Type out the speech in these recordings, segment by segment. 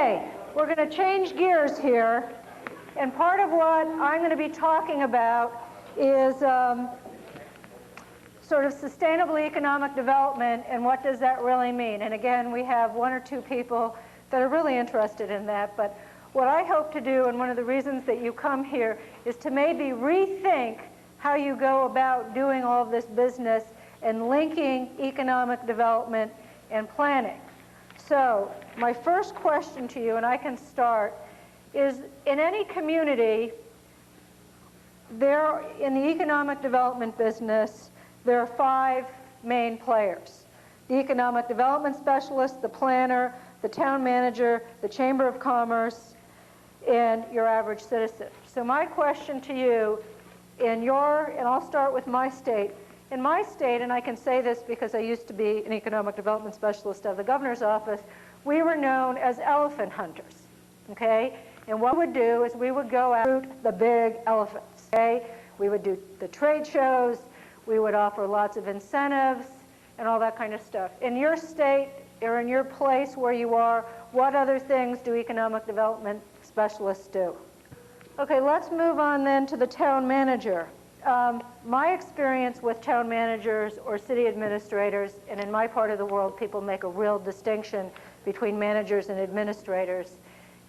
Okay, we're going to change gears here, and part of what I'm going to be talking about is sort of sustainable economic development, and what does that really mean? And again, we have one or two people that are really interested in that, but what I hope to do, and one of the reasons that you come here, is to maybe rethink how you go about doing all of this business and linking economic development and planning. So my first question to you, and I can start, is in any community, in the economic development business, there are 5 main players: the economic development specialist, the planner, the town manager, the Chamber of Commerce, and your average citizen. So my question to you, and I'll start with my state. In my state, and I can say this because I used to be an economic development specialist of the governor's office, we were known as elephant hunters, okay? And what we would do is we would go out the big elephants, okay? We would do the trade shows, we would offer lots of incentives, and all that kind of stuff. In your state, or in your place where you are, what other things do economic development specialists do? Okay, let's move on then to the town manager. My experience with town managers or city administrators, and in my part of the world, people make a real distinction between managers and administrators,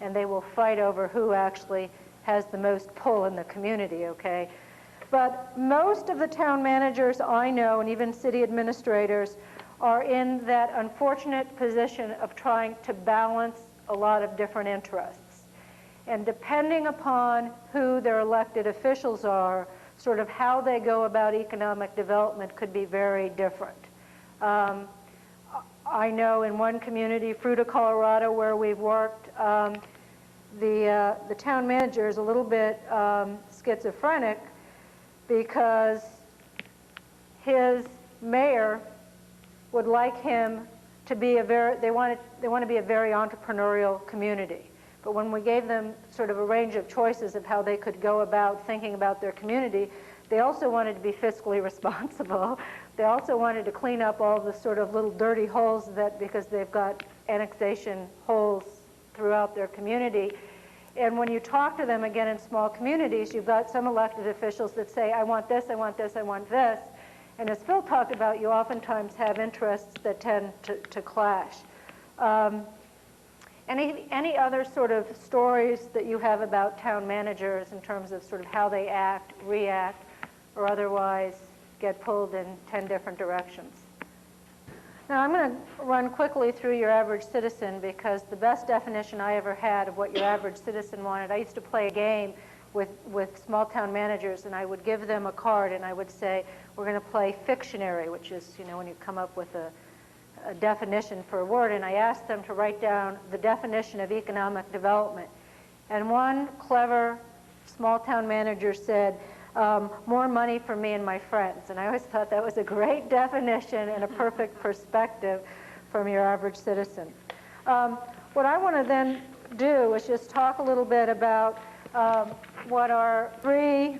and they will fight over who actually has the most pull in the community, okay? But most of the town managers I know, and even city administrators, are in that unfortunate position of trying to balance a lot of different interests. And depending upon who their elected officials are, sort of how they go about economic development could be very different. I know in one community, Fruita, Colorado, where we've worked, the town manager is a little bit schizophrenic because his mayor would like him to be they want to be a very entrepreneurial community. But when we gave them sort of a range of choices of how they could go about thinking about their community, they also wanted to be fiscally responsible. They also wanted to clean up all the sort of little dirty holes because they've got annexation holes throughout their community. And when you talk to them, again, in small communities, you've got some elected officials that say, I want this, I want this, I want this. And as Phil talked about, you oftentimes have interests that tend to clash. Any other sort of stories that you have about town managers in terms of sort of how they act, react, or otherwise get pulled in 10 different directions? Now I'm going to run quickly through your average citizen because the best definition I ever had of what your average citizen wanted, I used to play a game with small town managers, and I would give them a card and I would say, we're going to play Fictionary, which is, you know, when you come up with a definition for a word, and I asked them to write down the definition of economic development. And one clever small town manager said, more money for me and my friends. And I always thought that was a great definition and a perfect perspective from your average citizen. What I want to then do is just talk a little bit about what are 3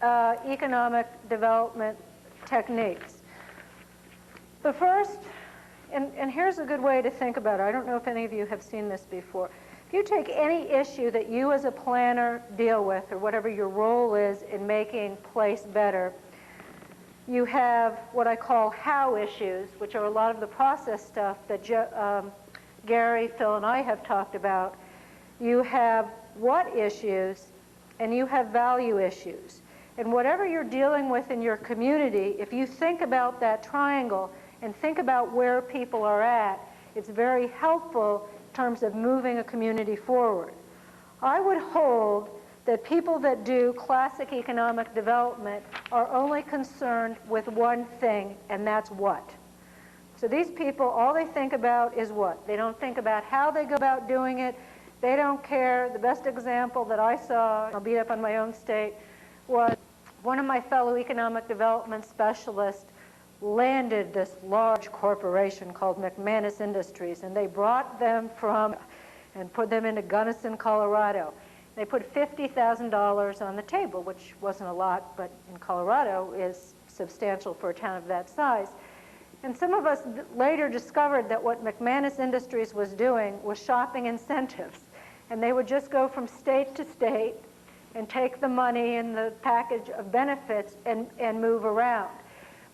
economic development techniques. The first, and here's a good way to think about it. I don't know if any of you have seen this before. If you take any issue that you as a planner deal with, or whatever your role is in making place better, you have what I call how issues, which are a lot of the process stuff that Gary, Phil, and I have talked about. You have what issues, and you have value issues. And whatever you're dealing with in your community, if you think about that triangle and think about where people are at, it's very helpful in terms of moving a community forward. I would hold that people that do classic economic development are only concerned with one thing, and that's what. So these people, all they think about is what. They don't think about how they go about doing it. They don't care. The best example that I saw, I'll beat up on my own state, was one of my fellow economic development specialists landed this large corporation called McManus Industries, and they brought them and put them into Gunnison, Colorado. They put $50,000 on the table, which wasn't a lot, but in Colorado is substantial for a town of that size. And some of us later discovered that what McManus Industries was doing was shopping incentives. And they would just go from state to state and take the money and the package of benefits and move around.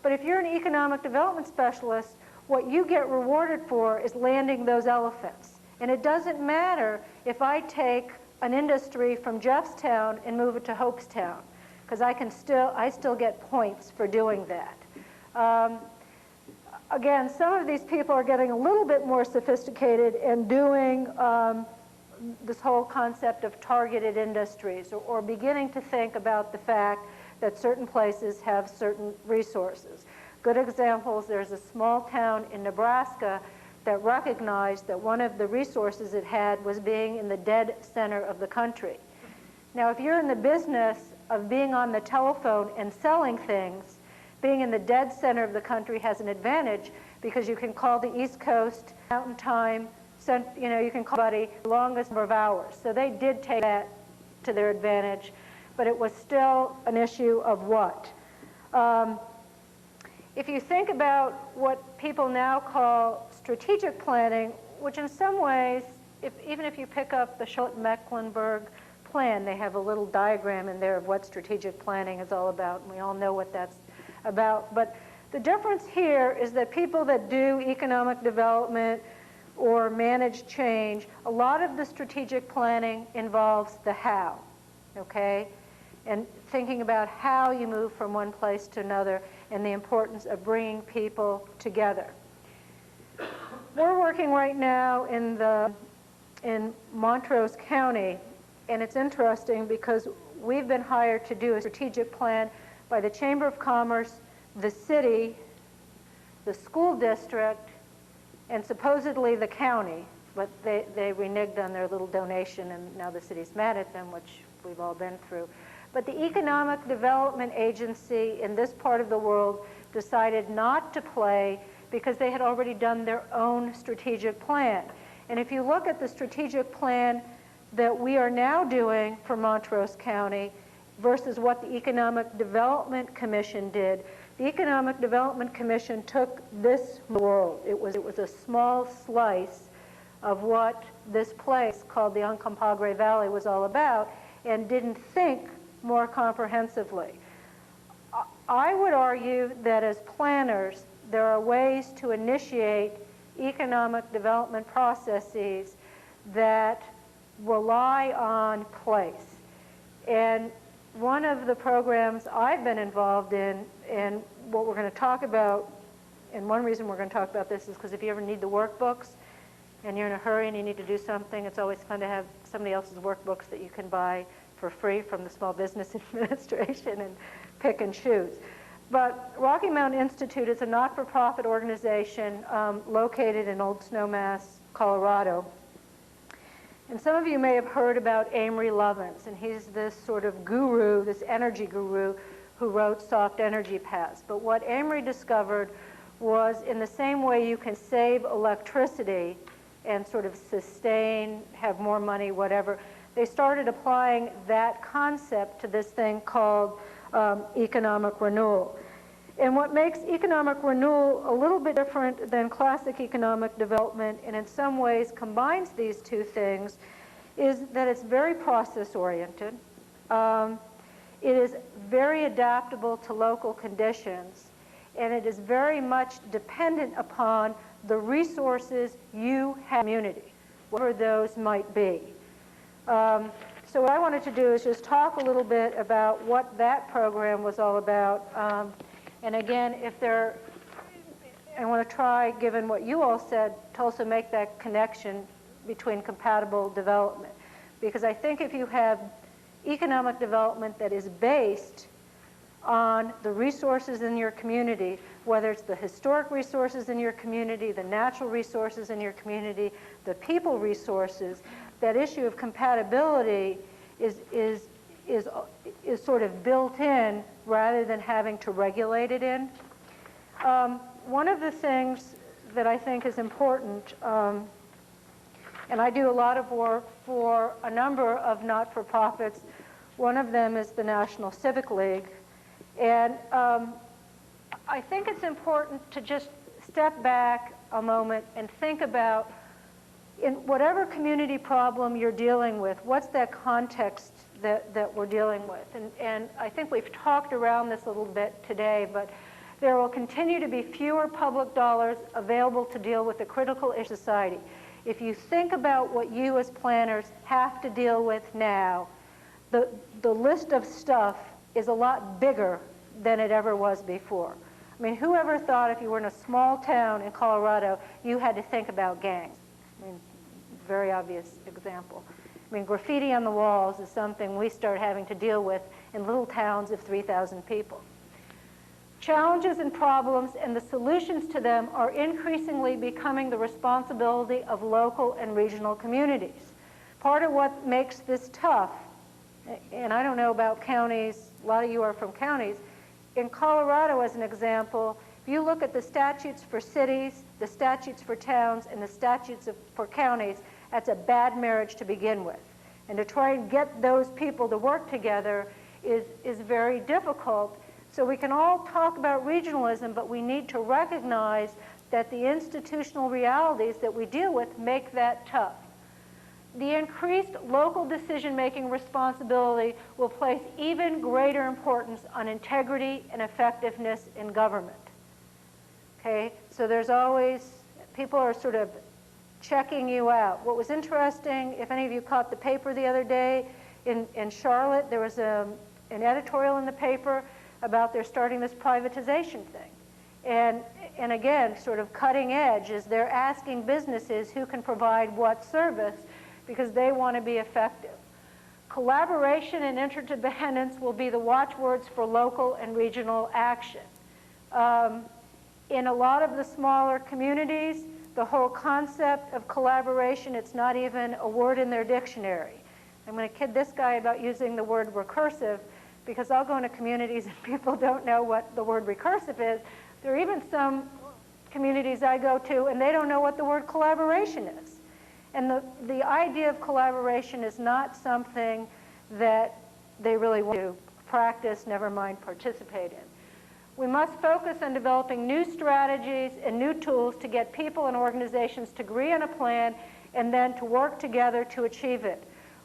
But if you're an economic development specialist, what you get rewarded for is landing those elephants. And it doesn't matter if I take an industry from Jeffstown and move it to Hopestown, because I still get points for doing that. Again, some of these people are getting a little bit more sophisticated and doing this whole concept of targeted industries, or beginning to think about the fact that certain places have certain resources. Good examples, there's a small town in Nebraska that recognized that one of the resources it had was being in the dead center of the country. Now, if you're in the business of being on the telephone and selling things, being in the dead center of the country has an advantage because you can call the East Coast Mountain Time, you can call the longest number of hours. So they did take that to their advantage, but it was still an issue of what? If you think about what people now call strategic planning, which in some ways, even if you pick up the Charlotte-Mecklenburg plan, they have a little diagram in there of what strategic planning is all about, and we all know what that's about. But the difference here is that people that do economic development or manage change, a lot of the strategic planning involves the how, okay? And thinking about how you move from one place to another and the importance of bringing people together. We're working right now in Montrose County, and it's interesting because we've been hired to do a strategic plan by the Chamber of Commerce, the city, the school district, and supposedly the county, but they reneged on their little donation, and now the city's mad at them, which we've all been through. But the Economic Development Agency in this part of the world decided not to play because they had already done their own strategic plan. And if you look at the strategic plan that we are now doing for Montrose County versus what the Economic Development Commission did, the Economic Development Commission took this world. It was a small slice of what this place called the Uncompahgre Valley was all about and didn't think more comprehensively. I would argue that as planners, there are ways to initiate economic development processes that rely on place. And one of the programs I've been involved in, and what we're going to talk about, and one reason we're going to talk about this is because if you ever need the workbooks and you're in a hurry and you need to do something, it's always fun to have somebody else's workbooks that you can buy for free from the Small Business Administration and pick and choose. But Rocky Mountain Institute is a not-for-profit organization located in Old Snowmass, Colorado. And some of you may have heard about Amory Lovins, and he's this sort of guru, this energy guru, who wrote Soft Energy Paths. But what Amory discovered was in the same way you can save electricity and sort of sustain, have more money, whatever, they started applying that concept to this thing called economic renewal. And what makes economic renewal a little bit different than classic economic development, and in some ways combines these two things, is that it's very process-oriented. It is very adaptable to local conditions, and it is very much dependent upon the resources you have in the community, whatever those might be. So what I wanted to do is just talk a little bit about what that program was all about. And again, I want to try, given what you all said, to also make that connection between compatible development. Because I think if you have economic development that is based on the resources in your community, whether it's the historic resources in your community, the natural resources in your community, the people resources, that issue of compatibility is sort of built in rather than having to regulate it in. One of the things that I think is important, and I do a lot of work for a number of not-for-profits. One of them is the National Civic League. And I think it's important to just step back a moment and think about, in whatever community problem you're dealing with, what's that context that we're dealing with? And I think we've talked around this a little bit today, but there will continue to be fewer public dollars available to deal with the critical issues of society. If you think about what you as planners have to deal with now, the list of stuff is a lot bigger than it ever was before. I mean, whoever thought if you were in a small town in Colorado, you had to think about gangs? I mean, very obvious example. I mean, graffiti on the walls is something we start having to deal with in little towns of 3,000 people. Challenges and problems and the solutions to them are increasingly becoming the responsibility of local and regional communities. Part of what makes this tough, and I don't know about counties, a lot of you are from counties, in Colorado as an example, if you look at the statutes for cities, the statutes for towns, and the statutes for counties, that's a bad marriage to begin with. And to try and get those people to work together is very difficult. So we can all talk about regionalism, but we need to recognize that the institutional realities that we deal with make that tough. The increased local decision-making responsibility will place even greater importance on integrity and effectiveness in government. Okay, so there's always, people are sort of checking you out. What was interesting, if any of you caught the paper the other day, in Charlotte, there was an editorial in the paper about they're starting this privatization thing. And again, sort of cutting edge is they're asking businesses who can provide what service because they want to be effective. Collaboration and interdependence will be the watchwords for local and regional action. In a lot of the smaller communities, the whole concept of collaboration, it's not even a word in their dictionary. I'm going to kid this guy about using the word recursive, because I'll go into communities and people don't know what the word recursive is. There are even some communities I go to and they don't know what the word collaboration is. And the idea of collaboration is not something that they really want to practice, never mind participate in. We must focus on developing new strategies and new tools to get people and organizations to agree on a plan and then to work together to achieve it.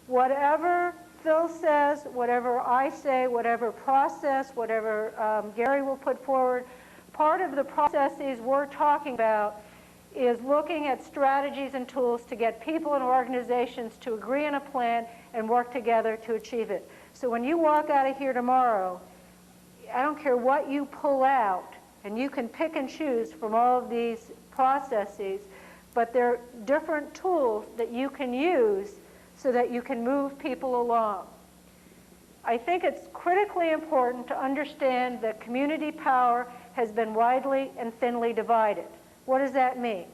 Whatever Phil says, whatever I say, whatever process, whatever Gary will put forward, part of the processes we're talking about is looking at strategies and tools to get people and organizations to agree on a plan and work together to achieve it. So when you walk out of here tomorrow, I don't care what you pull out, and you can pick and choose from all of these processes, but there are different tools that you can use so that you can move people along. I think it's critically important to understand that community power has been widely and thinly divided. What does that mean?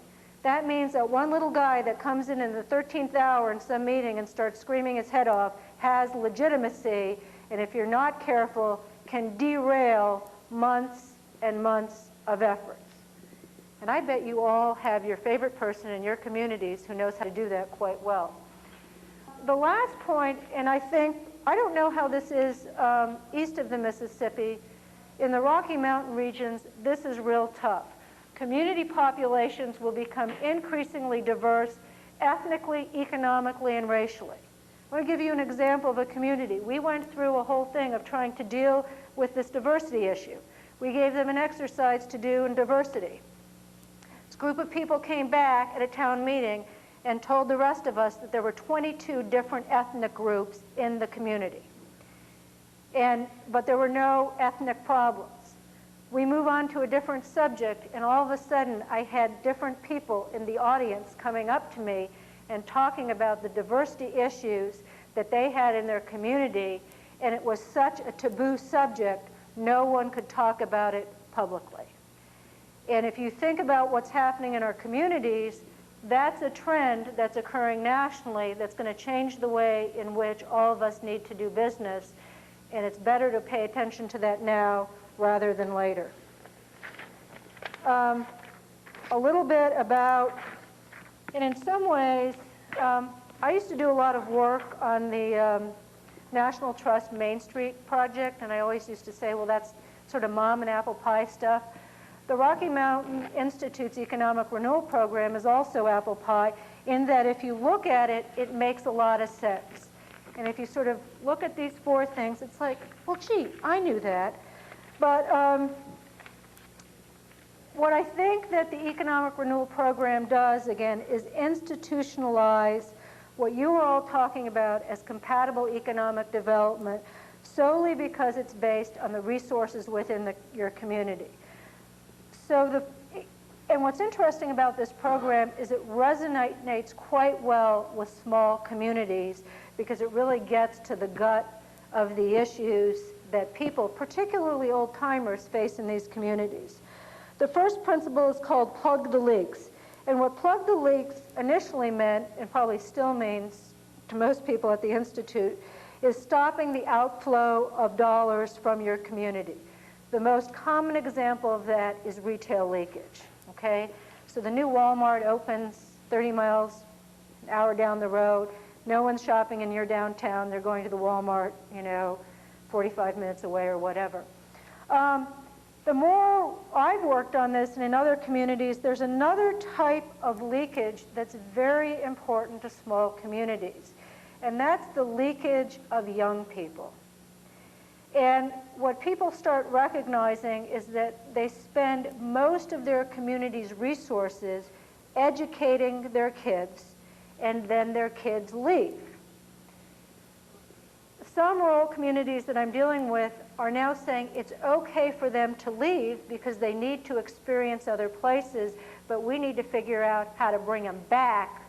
That means that one little guy that comes in the 13th hour in some meeting and starts screaming his head off has legitimacy, and if you're not careful, can derail months and months of efforts. And I bet you all have your favorite person in your communities who knows how to do that quite well. The last point, and I don't know how this is east of the Mississippi. In the Rocky Mountain regions, this is real tough. Community populations will become increasingly diverse ethnically, economically, and racially. I want to give you an example of a community. We went through a whole thing of trying to deal with this diversity issue. We gave them an exercise to do in diversity. This group of people came back at a town meeting and told the rest of us that there were 22 different ethnic groups in the community. But there were no ethnic problems. We move on to a different subject, and all of a sudden I had different people in the audience coming up to me and talking about the diversity issues that they had in their community, and it was such a taboo subject, no one could talk about it publicly. And if you think about what's happening in our communities, that's a trend that's occurring nationally that's going to change the way in which all of us need to do business, and it's better to pay attention to that now rather than later. A little bit about, and in some ways, I used to do a lot of work on the National Trust Main Street project, and I always used to say, well, that's sort of mom and apple pie stuff. The Rocky Mountain Institute's Economic Renewal Program is also apple pie in that if you look at it, it makes a lot of sense. And if you sort of look at these four things, it's like, well, gee, I knew that. But what I think that the Economic Renewal Program does, again, is institutionalize what you were all talking about as compatible economic development solely because it's based on the resources within your community. And what's interesting about this program is it resonates quite well with small communities because it really gets to the gut of the issues that people, particularly old-timers, face in these communities. The first principle is called plug the leaks. And what plug the leaks initially meant, and probably still means to most people at the Institute, is stopping the outflow of dollars from your community. The most common example of that is retail leakage, okay? So the new Walmart opens 30 miles, an hour down the road. No one's shopping in your downtown. They're going to the Walmart, 45 minutes away or whatever. The more I've worked on this and in other communities, there's another type of leakage that's very important to small communities, and that's the leakage of young people. And what people start recognizing is that they spend most of their community's resources educating their kids, and then their kids leave. Some rural communities that I'm dealing with are now saying it's okay for them to leave because they need to experience other places, but we need to figure out how to bring them back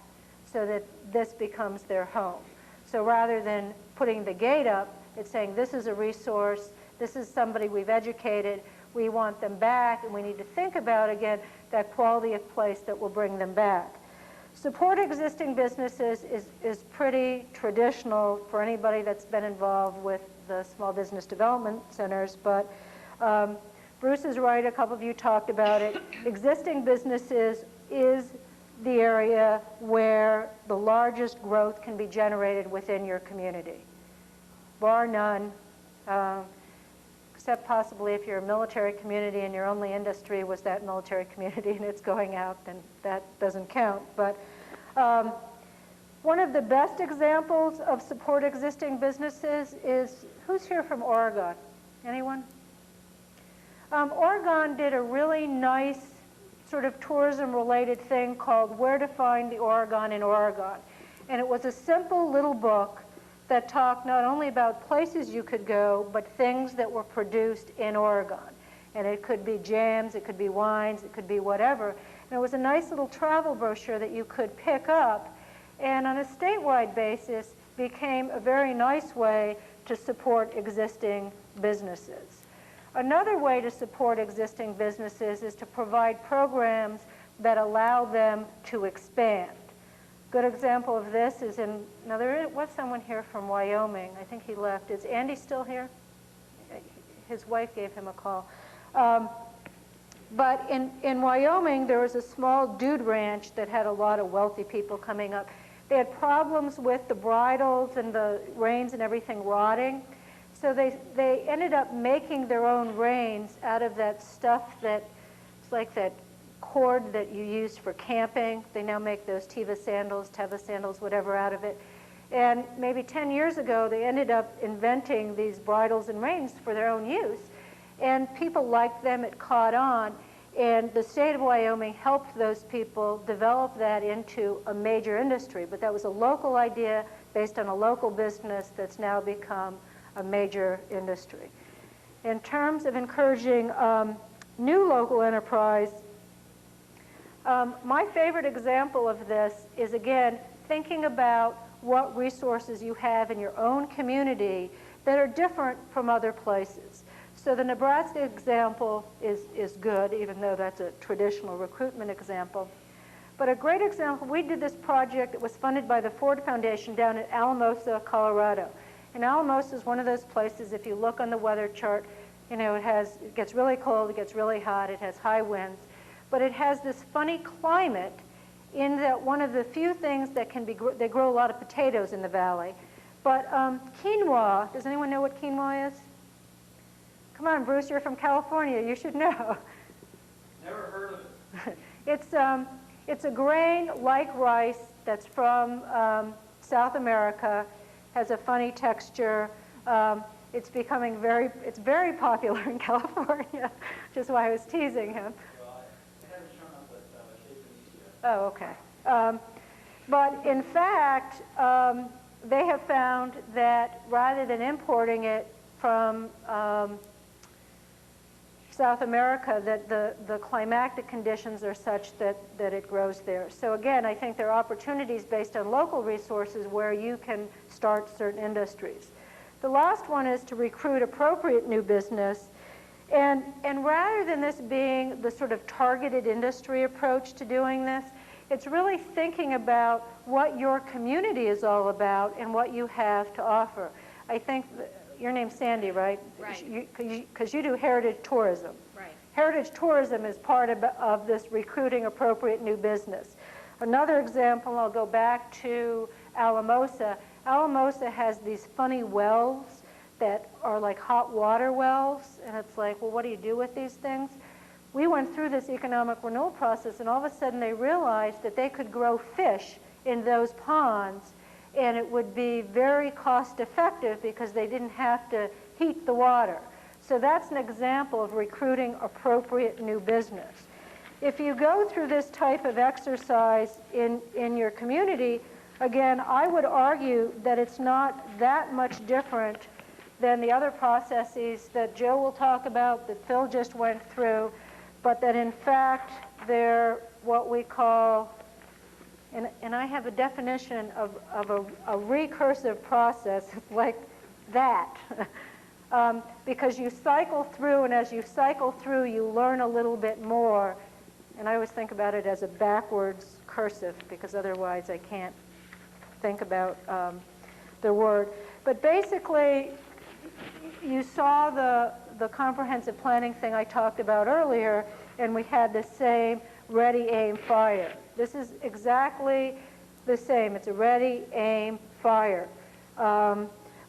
so that this becomes their home. So rather than putting the gate up, it's saying this is a resource, this is somebody we've educated, we want them back, and we need to think about, again, that quality of place that will bring them back. Support existing businesses is pretty traditional for anybody that's been involved with the small business development centers, but Bruce is right, a couple of you talked about it. Existing businesses is the area where the largest growth can be generated within your community, bar none, except possibly if you're a military community and your only industry was that military community and it's going out, then that doesn't count. But one of the best examples of support existing businesses is, who's here from Oregon? Anyone? Oregon did a really nice sort of tourism-related thing called Where to Find the Oregon in Oregon. And it was a simple little book that talked not only about places you could go, but things that were produced in Oregon. And it could be jams, it could be wines, it could be whatever. And it was a nice little travel brochure that you could pick up, and on a statewide basis became a very nice way to support existing businesses. Another way to support existing businesses is to provide programs that allow them to expand. Good example of this is now there was someone here from Wyoming. I think he left. Is Andy still here? His wife gave him a call. But in Wyoming, there was a small dude ranch that had a lot of wealthy people coming up. They had problems with the bridles and the reins and everything rotting. So they ended up making their own reins out of that stuff that, it's like that cord that you use for camping. They now make those Teva sandals, whatever out of it. And maybe 10 years ago, they ended up inventing these bridles and reins for their own use. And people liked them, it caught on. And the state of Wyoming helped those people develop that into a major industry. But that was a local idea based on a local business that's now become a major industry. In terms of encouraging new local enterprise, my favorite example of this is, again, thinking about what resources you have in your own community that are different from other places. So the Nebraska example is good, even though that's a traditional recruitment example. But a great example, we did this project that was funded by the Ford Foundation down in Alamosa, Colorado. And Alamosa is one of those places, if you look on the weather chart, it gets really cold, it gets really hot, it has high winds. But it has this funny climate in that one of the few things that can be, they grow a lot of potatoes in the valley. But quinoa, does anyone know what quinoa is? Come on, Bruce, you're from California, you should know. It's a grain like rice that's from South America, has a funny texture. It's becoming it's very popular in California, which is why I was teasing him. Well, I haven't shown up with shape and yeast yet. Oh, okay. But in fact, they have found that rather than importing it from South America, that the climatic conditions are such that it grows there. So again, I think there are opportunities based on local resources where you can start certain industries. The last one is to recruit appropriate new business. And rather than this being the sort of targeted industry approach to doing this, it's really thinking about what your community is all about and what you have to offer. I think your name's Sandy, right? Right. Because you do heritage tourism. Right. Heritage tourism is part of this recruiting appropriate new business. Another example, I'll go back to Alamosa. Alamosa has these funny wells that are like hot water wells, and it's like, well, what do you do with these things? We went through this economic renewal process, and all of a sudden they realized that they could grow fish in those ponds, and it would be very cost effective because they didn't have to heat the water. So that's an example of recruiting appropriate new business. If you go through this type of exercise in your community, again, I would argue that it's not that much different than the other processes that Joe will talk about, that Phil just went through, but that in fact they're what we call, and I have a definition of a recursive process like that. Because you cycle through, and as you cycle through, you learn a little bit more. And I always think about it as a backwards cursive, because otherwise I can't think about the word. But basically, you saw the comprehensive planning thing I talked about earlier, and we had the same ready, aim, fire. This is exactly the same. It's a ready, aim, fire,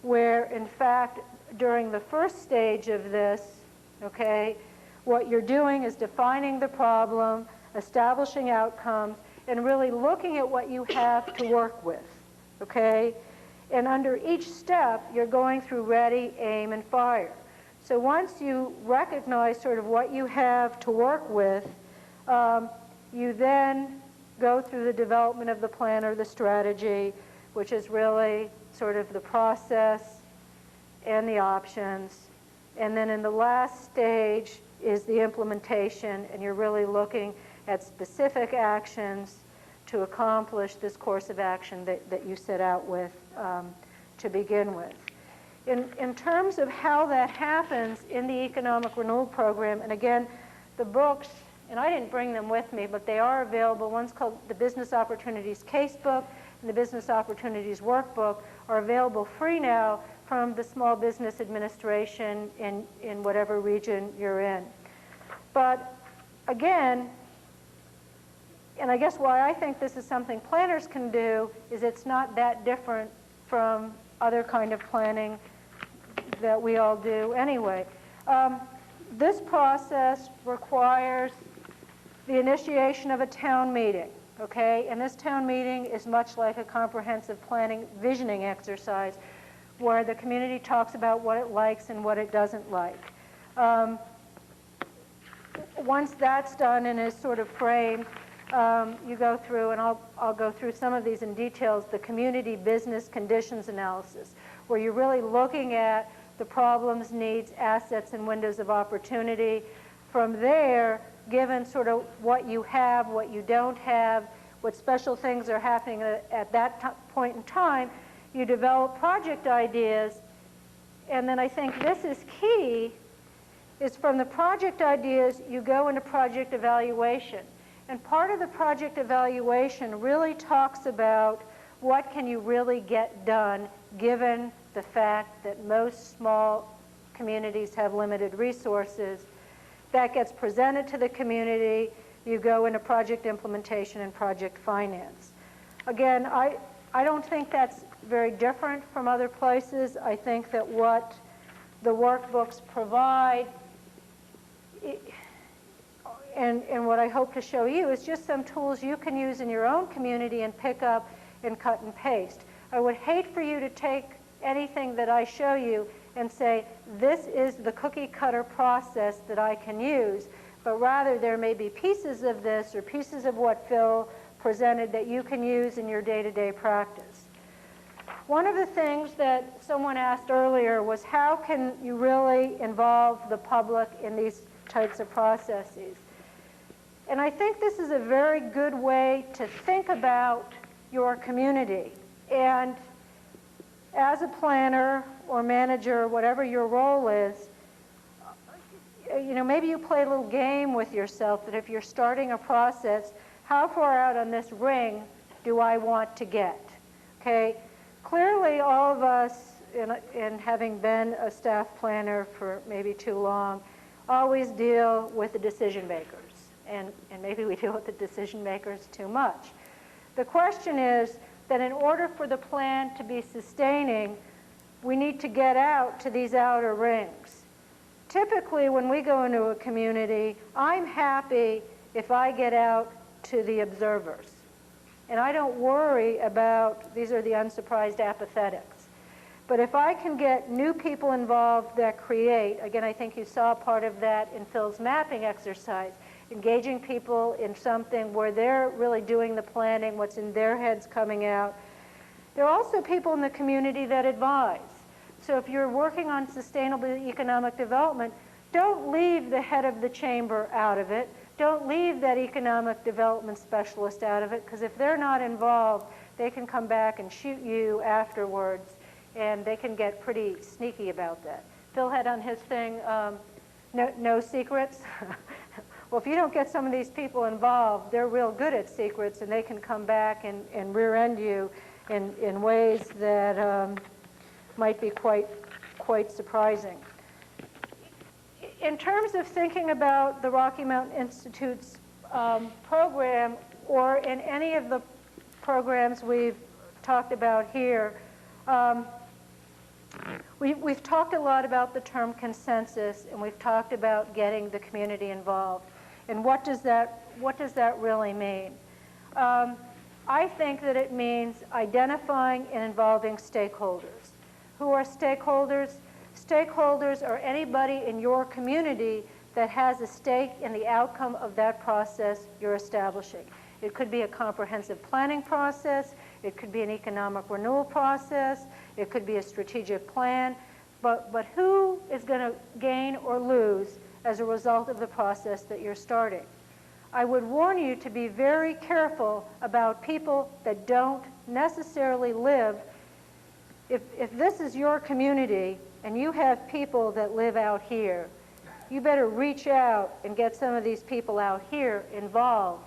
where in fact during the first stage of this, okay, what you're doing is defining the problem, establishing outcomes, and really looking at what you have to work with, okay? And under each step, you're going through ready, aim, and fire. So once you recognize sort of what you have to work with, you then go through the development of the plan or the strategy, which is really sort of the process and the options. And then in the last stage is the implementation, and you're really looking at specific actions to accomplish this course of action that you set out with to begin with. In terms of how that happens in the Economic Renewal Program, and again, the books, and I didn't bring them with me, but they are available. One's called the Business Opportunities Casebook and the Business Opportunities Workbook are available free now from the Small Business Administration in whatever region you're in. But again, and I guess why I think this is something planners can do is it's not that different from other kind of planning that we all do anyway. This process requires the initiation of a town meeting, okay? And this town meeting is much like a comprehensive planning visioning exercise where the community talks about what it likes and what it doesn't like. Once that's done and is sort of framed, you go through, and I'll go through some of these in details, the community business conditions analysis, where you're really looking at the problems, needs, assets, and windows of opportunity. From there, given sort of what you have, what you don't have, what special things are happening at that point in time, you develop project ideas. And then I think this is key, is from the project ideas, you go into project evaluation. And part of the project evaluation really talks about what can you really get done given the fact that most small communities have limited resources. That gets presented to the community. You go into project implementation and project finance. Again, I don't think that's very different from other places. I think that what the workbooks provide, and what I hope to show you is just some tools you can use in your own community and pick up and cut and paste. I would hate for you to take anything that I show you and say, this is the cookie cutter process that I can use, but rather there may be pieces of this or pieces of what Phil presented that you can use in your day-to-day practice. One of the things that someone asked earlier was, how can you really involve the public in these types of processes? And I think this is a very good way to think about your community. And as a planner or manager, whatever your role is, maybe you play a little game with yourself that if you're starting a process, how far out on this ring do I want to get? Okay? Clearly, all of us, in having been a staff planner for maybe too long, always deal with the decision makers. And maybe we deal with the decision makers too much. The question is that in order for the plan to be sustaining, we need to get out to these outer rings. Typically, when we go into a community, I'm happy if I get out to the observers. And I don't worry about, these are the unsurprised apathetics. But if I can get new people involved that create, again, I think you saw part of that in Phil's mapping exercise, engaging people in something where they're really doing the planning, what's in their heads coming out. There are also people in the community that advise. So if you're working on sustainable economic development, don't leave the head of the chamber out of it. Don't leave that economic development specialist out of it, because if they're not involved, they can come back and shoot you afterwards, and they can get pretty sneaky about that. Phil had on his thing, no secrets. Well, if you don't get some of these people involved, they're real good at secrets, and they can come back and rear-end you in ways that might be quite surprising. In terms of thinking about the Rocky Mountain Institute's program, or in any of the programs we've talked about here, we've talked a lot about the term consensus, and we've talked about getting the community involved. And what does that really mean? I think that it means identifying and involving stakeholders. Who are stakeholders? Stakeholders are anybody in your community that has a stake in the outcome of that process you're establishing. It could be a comprehensive planning process. It could be an economic renewal process. It could be a strategic plan. But who is going to gain or lose as a result of the process that you're starting? I would warn you to be very careful about people that don't necessarily live. If this is your community and you have people that live out here, you better reach out and get some of these people out here involved,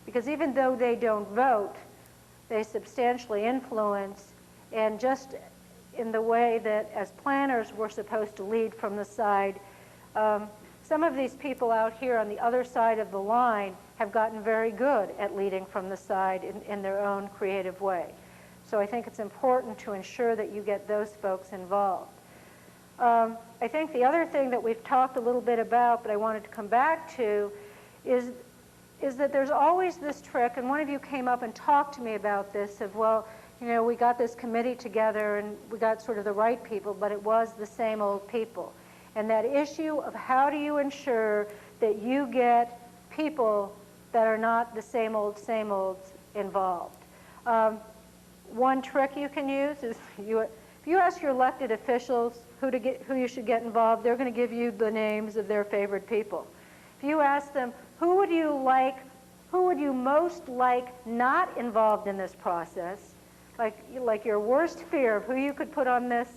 because even though they don't vote, they substantially influence, and just in the way that as planners we're supposed to lead from the side, some of these people out here on the other side of the line have gotten very good at leading from the side in their own creative way. So I think it's important to ensure that you get those folks involved. I think the other thing that we've talked a little bit about, but I wanted to come back to, is that there's always this trick, and one of you came up and talked to me about this, of, well, we got this committee together and we got sort of the right people, but it was the same old people. And that issue of how do you ensure that you get people that are not the same olds involved. One trick you can use is if you ask your elected officials who you should get involved, they're going to give you the names of their favorite people. If you ask them, who would you most like not involved in this process, like your worst fear of who you could put on this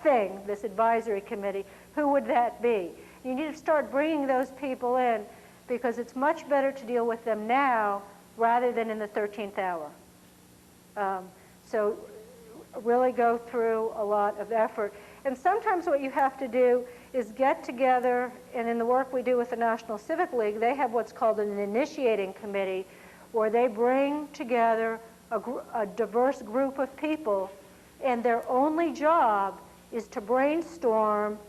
thing, this advisory committee, who would that be? You need to start bringing those people in, because it's much better to deal with them now rather than in the 13th hour. So really go through a lot of effort. And sometimes what you have to do is get together, and in the work we do with the National Civic League, they have what's called an initiating committee, where they bring together a diverse group of people, and their only job is to brainstorm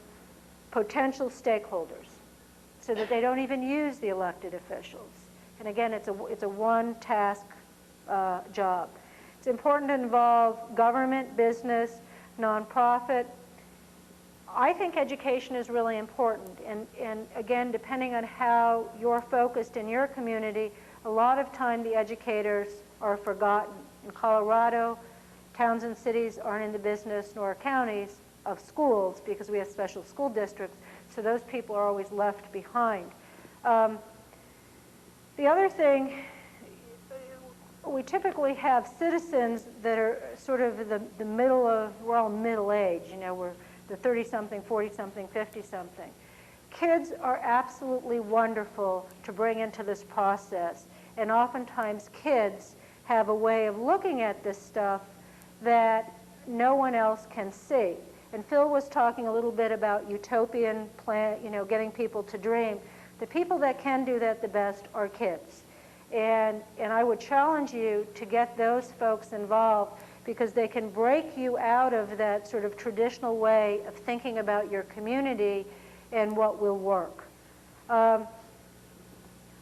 potential stakeholders. so that they don't even use the elected officials. And again, it's a one-task job. It's important to involve government, business, nonprofit. I think education is really important, and again, depending on how you're focused in your community, a lot of time the educators are forgotten. In Colorado, towns and cities aren't in the business, nor counties, of schools because we have special school districts, so those people are always left behind. The other thing, we typically have citizens that are sort of the middle of, we're all middle age, you know, we're the 30-something, 40-something, 50-something. Kids are absolutely wonderful to bring into this process, and oftentimes kids have a way of looking at this stuff that no one else can see. And Phil was talking a little bit about utopian plan, you know, getting people to dream. The people that can do that the best are kids. And I would challenge you to get those folks involved because they can break you out of that sort of traditional way of thinking about your community and what will work.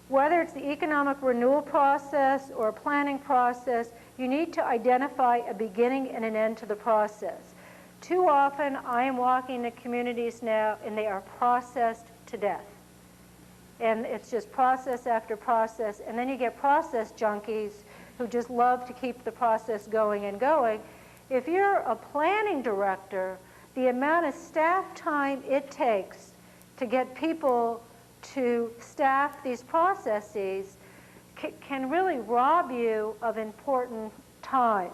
Whether it's the economic renewal process or a planning process, you need to identify a beginning and an end to the process. Too often, I am walking into communities now and they are processed to death. And it's just process after process. And then you get process junkies who just love to keep the process going and going. If you're a planning director, the amount of staff time it takes to get people to staff these processes can really rob you of important time.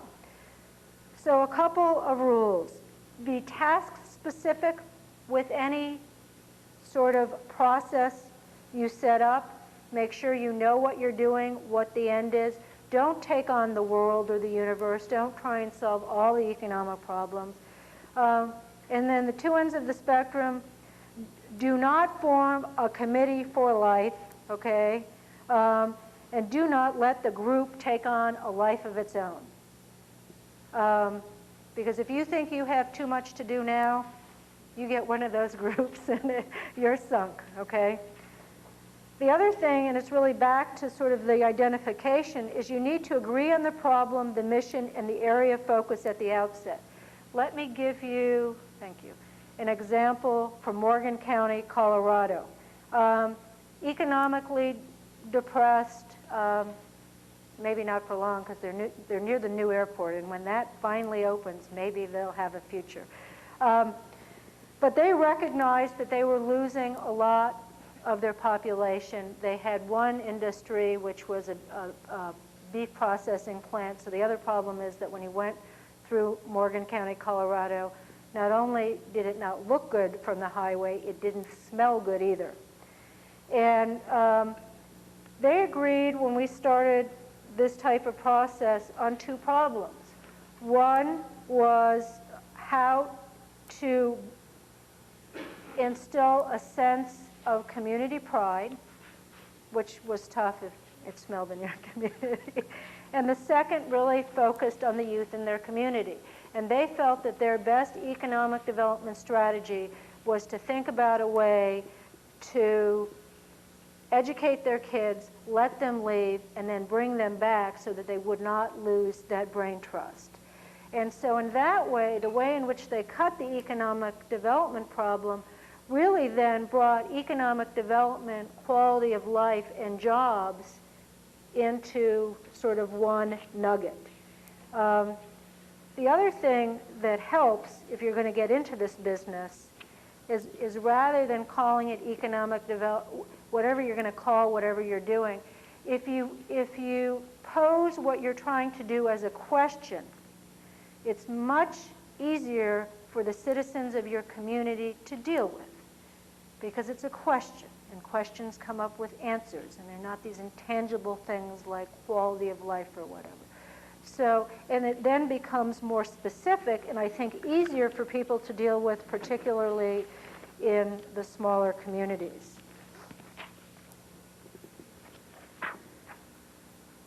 So a couple of rules. Be task specific with any sort of process you set up. Make sure you know what you're doing, what the end is. Don't take on the world or the universe. Don't try and solve all the economic problems. And then the two ends of the spectrum, do not form a committee for life, okay? And do not let the group take on a life of its own. Because if you think you have too much to do now, you get one of those groups and you're sunk, okay? The other thing, and it's really back to sort of the identification, is you need to agree on the problem, the mission, and the area of focus at the outset. Let me give you, thank you, an example from Morgan County, Colorado. Economically depressed, maybe not for long because they're near the new airport, and when that finally opens, maybe they'll have a future. But they recognized that they were losing a lot of their population. They had one industry, which was a beef processing plant. So the other problem is that when you went through Morgan County, Colorado, not only did it not look good from the highway, it didn't smell good either. And they agreed when we started this type of process on two problems. One was how to instill a sense of community pride, which was tough if it smelled in your community. And the second really focused on the youth in their community. And they felt that their best economic development strategy was to think about a way to educate their kids, let them leave, and then bring them back so that they would not lose that brain trust. And so in that way, the way in which they cut the economic development problem really then brought economic development, quality of life, and jobs into sort of one nugget. The other thing that helps if you're going to get into this business is rather than calling it economic development, whatever you're going to call whatever you're doing, if you pose what you're trying to do as a question, it's much easier for the citizens of your community to deal with, because it's a question, and questions come up with answers, and they're not these intangible things like quality of life or whatever. So, and it then becomes more specific, and I think easier for people to deal with, particularly in the smaller communities.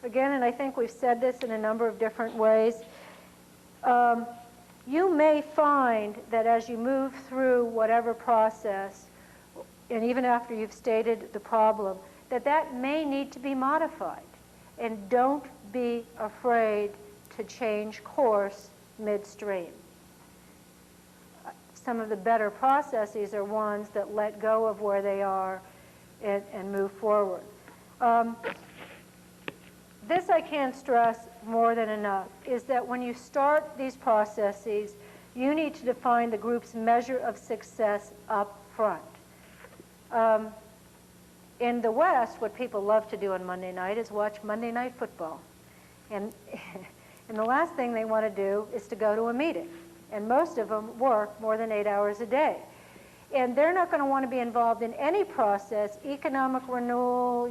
Again, and I think we've said this in a number of different ways, you may find that as you move through whatever process, and even after you've stated the problem, that may need to be modified. And don't be afraid to change course midstream. Some of the better processes are ones that let go of where they are and move forward. This I can't stress more than enough, is that when you start these processes, you need to define the group's measure of success up front. In the West, what people love to do on Monday night is watch Monday Night Football. And the last thing they want to do is to go to a meeting. And most of them work more than 8 hours a day. And they're not going to want to be involved in any process, economic renewal,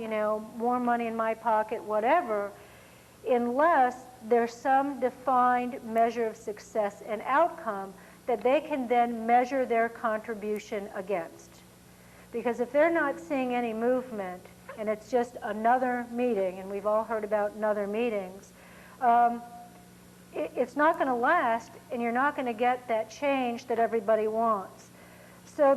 more money in my pocket, whatever, unless there's some defined measure of success and outcome that they can then measure their contribution against. Because if they're not seeing any movement, and it's just another meeting, and we've all heard about another meetings, it's not going to last, and you're not going to get that change that everybody wants. So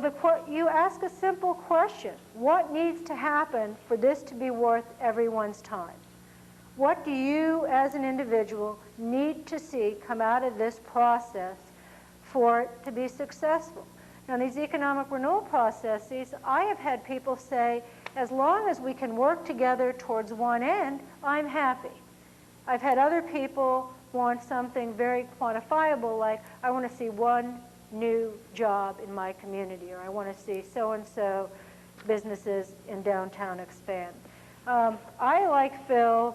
you ask a simple question. What needs to happen for this to be worth everyone's time? What do you, as an individual, need to see come out of this process for it to be successful? Now, these economic renewal processes, I have had people say, as long as we can work together towards one end, I'm happy. I've had other people want something very quantifiable, like, I want to see one new job in my community, or I want to see so-and-so businesses in downtown expand. I, like Phil,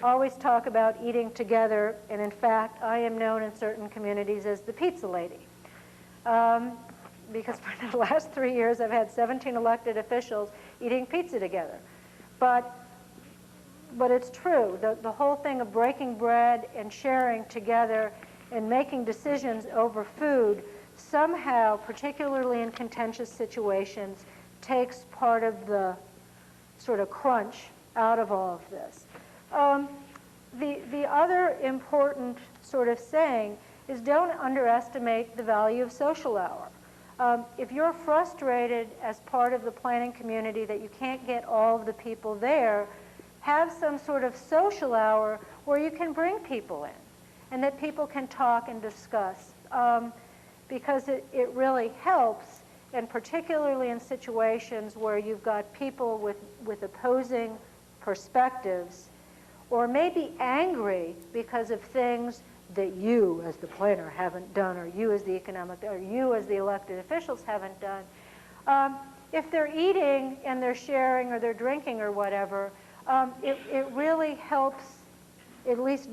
always talk about eating together, and in fact, I am known in certain communities as the pizza lady. Because for the last 3 years, I've had 17 elected officials eating pizza together. But it's true. The whole thing of breaking bread and sharing together and making decisions over food somehow, particularly in contentious situations, takes part of the sort of crunch out of all of this. The other important sort of saying is don't underestimate the value of social hour. If you're frustrated as part of the planning community that you can't get all of the people there, have some sort of social hour where you can bring people in and that people can talk and discuss, because it really helps, and particularly in situations where you've got people with opposing perspectives, or maybe angry because of things that you as the planner haven't done, or you as the elected officials haven't done. If they're eating and they're sharing or they're drinking or whatever, it really helps at least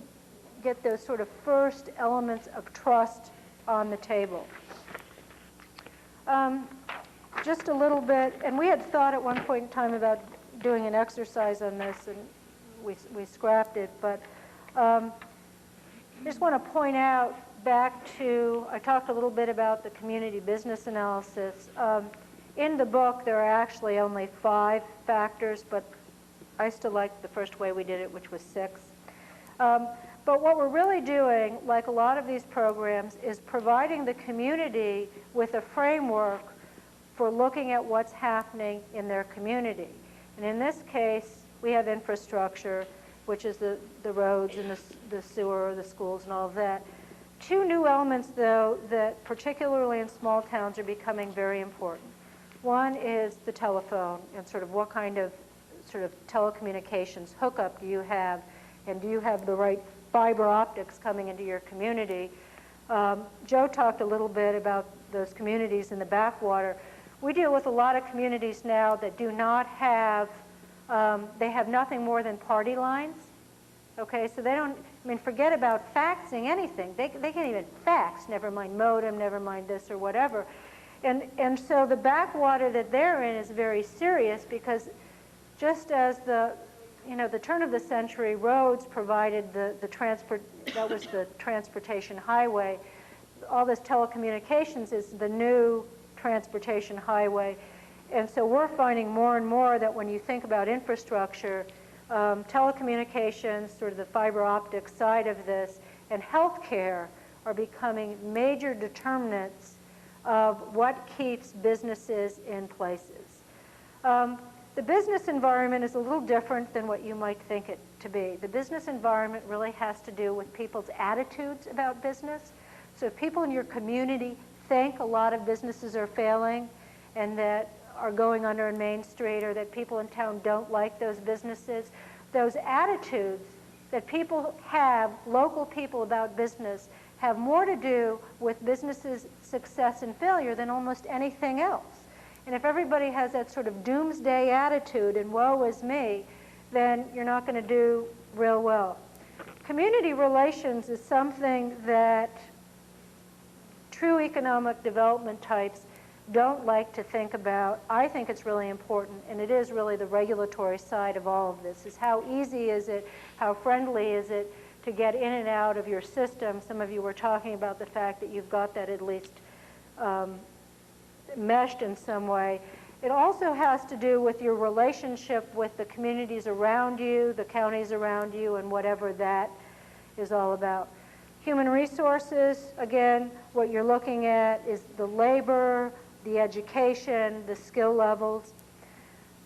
get those sort of first elements of trust on the table. Just a little bit, and we had thought at one point in time about doing an exercise on this, and we scrapped it, but I just want to point out back to, I talked a little bit about the community business analysis. In the book, there are actually only 5 factors, but I still like the first way we did it, which was 6. But what we're really doing, like a lot of these programs, is providing the community with a framework for looking at what's happening in their community. And in this case, we have infrastructure, which is the roads and the sewer, the schools, and all of that. 2 new elements, though, that particularly in small towns are becoming very important. One is the telephone, and sort of what kind of sort of telecommunications hookup do you have, and do you have the right fiber optics coming into your community? Joe talked a little bit about those communities in the backwater. We deal with a lot of communities now that do not have, they have nothing more than party lines. Okay, so they don't, forget about faxing anything. They can't even fax, never mind modem, never mind this or whatever. And so the backwater that they're in is very serious, because just as the turn of the century roads provided that was the transportation highway, all this telecommunications is the new transportation highway. And so we're finding more and more that when you think about infrastructure, telecommunications, sort of the fiber optic side of this, and healthcare are becoming major determinants of what keeps businesses in places. The business environment is a little different than what you might think it to be. The business environment really has to do with people's attitudes about business. So if people in your community think a lot of businesses are failing and that are going under in Main Street, or that people in town don't like those businesses, those attitudes that people have, local people about business, have more to do with businesses' success and failure than almost anything else. And if everybody has that sort of doomsday attitude and woe is me, then you're not going to do real well. Community relations is something that true economic development types don't like to think about. I think it's really important, and it is really the regulatory side of all of this, is how easy is it, how friendly is it to get in and out of your system. Some of you were talking about the fact that you've got that at least meshed in some way. It also has to do with your relationship with the communities around you, the counties around you, and whatever that is all about. Human resources, again, what you're looking at is the labor, the education, the skill levels.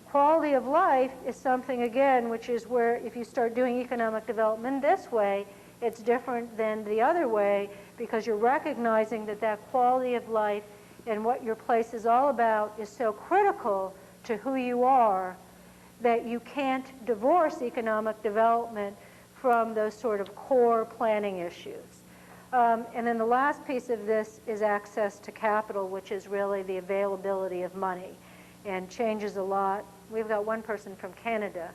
Quality of life is something, again, which is where if you start doing economic development this way, it's different than the other way, because you're recognizing that that quality of life and what your place is all about is so critical to who you are that you can't divorce economic development from those sort of core planning issues. And then the last piece of this is access to capital, which is really the availability of money, and changes a lot. We've got one person from Canada.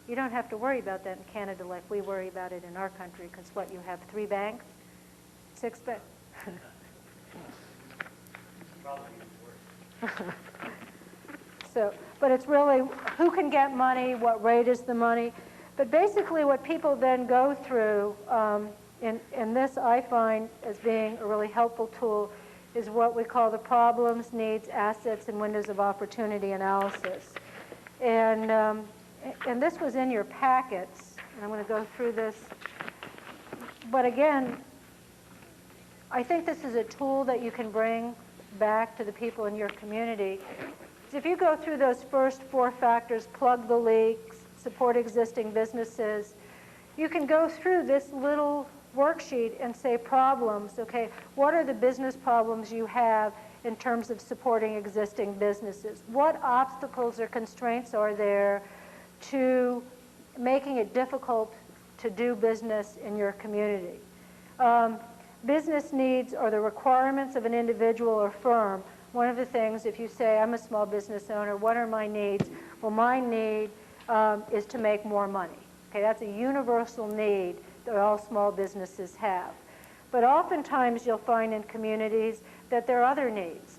You don't have to worry about that in Canada like we worry about it in our country, because what, you have 3 banks? 6 banks? So, but it's really who can get money, what rate is the money. But basically what people then go through, and this I find as being a really helpful tool, is what we call the problems, needs, assets, and windows of opportunity analysis. And this was in your packets, and I'm going to go through this. But again, I think this is a tool that you can bring back to the people in your community. So if you go through those first 4 factors, plug the leaks, support existing businesses, you can go through this little worksheet and say problems. Okay, what are the business problems you have in terms of supporting existing businesses? What obstacles or constraints are there to making it difficult to do business in your community? Business needs are the requirements of an individual or firm. One of the things, if you say, I'm a small business owner, what are my needs? Well, my need is to make more money. Okay, that's a universal need that all small businesses have. But oftentimes you'll find in communities that there are other needs.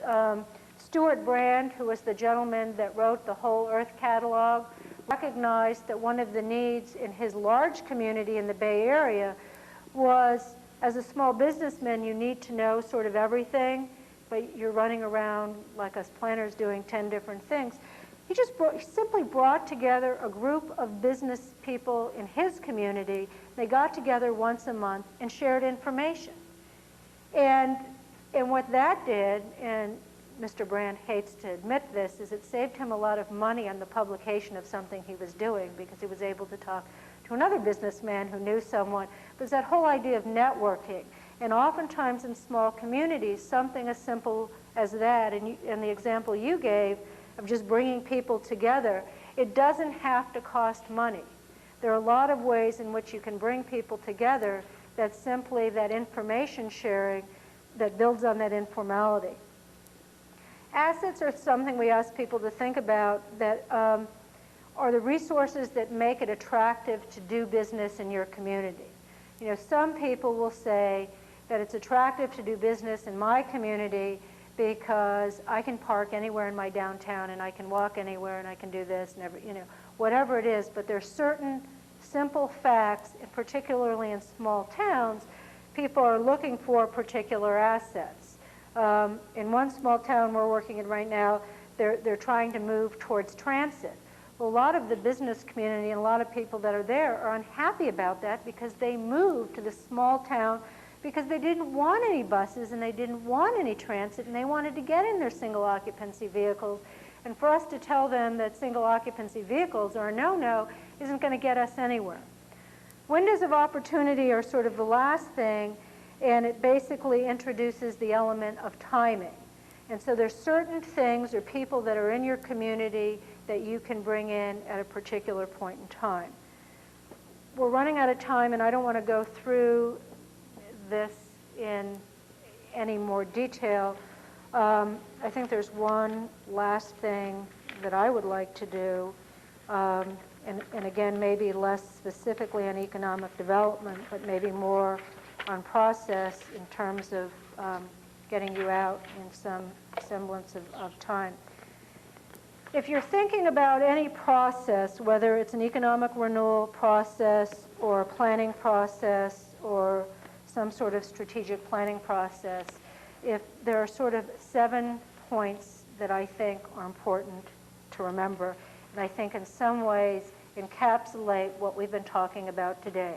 Stuart Brand, who was the gentleman that wrote the Whole Earth Catalog, recognized that one of the needs in his large community in the Bay Area was, as a small businessman, you need to know sort of everything, but you're running around like us planners doing 10 different things. He simply brought together a group of business people in his community. They got together once a month and shared information. And what that did, and Mr. Brand hates to admit this, is it saved him a lot of money on the publication of something he was doing, because he was able to talk to another businessman who knew someone. But it's that whole idea of networking. And oftentimes in small communities, something as simple as that, and the example you gave of just bringing people together, it doesn't have to cost money. There are a lot of ways in which you can bring people together that's simply that information sharing that builds on that informality. Assets are something we ask people to think about that are the resources that make it attractive to do business in your community. You know, some people will say that it's attractive to do business in my community because I can park anywhere in my downtown and I can walk anywhere and I can do this and whatever it is. But there's certain simple facts, and particularly in small towns, people are looking for particular assets. In one small town we're working in right now, they're trying to move towards transit. Well, a lot of the business community and a lot of people that are there are unhappy about that because they moved to this small town because they didn't want any buses and they didn't want any transit, and they wanted to get in their single occupancy vehicles. And for us to tell them that single occupancy vehicles are a no-no isn't going to get us anywhere. Windows of opportunity are sort of the last thing, and it basically introduces the element of timing. And so there's certain things or people that are in your community that you can bring in at a particular point in time. We're running out of time, and I don't want to go through this in any more detail. I think there's one last thing that I would like to do, and again, maybe less specifically on economic development, but maybe more on process in terms of getting you out in some semblance of time. If you're thinking about any process, whether it's an economic renewal process or a planning process or some sort of strategic planning process, if there are sort of 7 points that I think are important to remember, and I think in some ways encapsulate what we've been talking about today.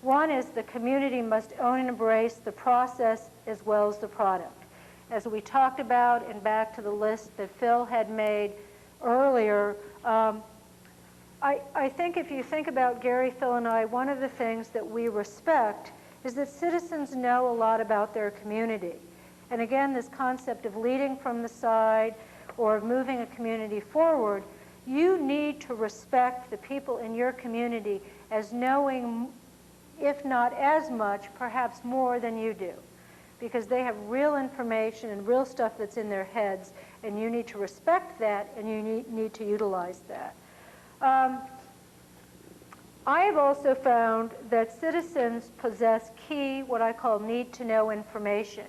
One is the community must own and embrace the process as well as the product. As we talked about, and back to the list that Phil had made earlier, I think if you think about Gary, Phil, and I, one of the things that we respect is that citizens know a lot about their community. And again, this concept of leading from the side or of moving a community forward, you need to respect the people in your community as knowing, if not as much, perhaps more than you do. Because they have real information and real stuff that's in their heads, and you need to respect that, and you need to utilize that. I have also found that citizens possess key, what I call need-to-know information.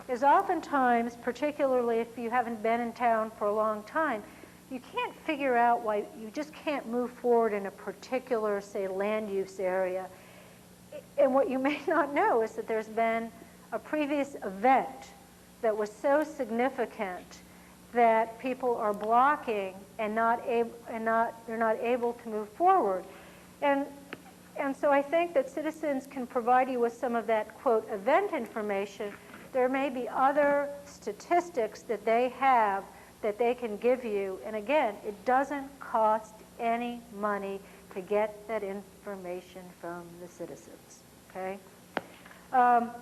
Is oftentimes, particularly if you haven't been in town for a long time, you can't figure out why you just can't move forward in a particular, say, land use area. And what you may not know is that there's been a previous event that was so significant that people are blocking and they're not able to move forward. And so I think that citizens can provide you with some of that, quote, event information. There may be other statistics that they have that they can give you. And again, it doesn't cost any money to get that information from the citizens, okay?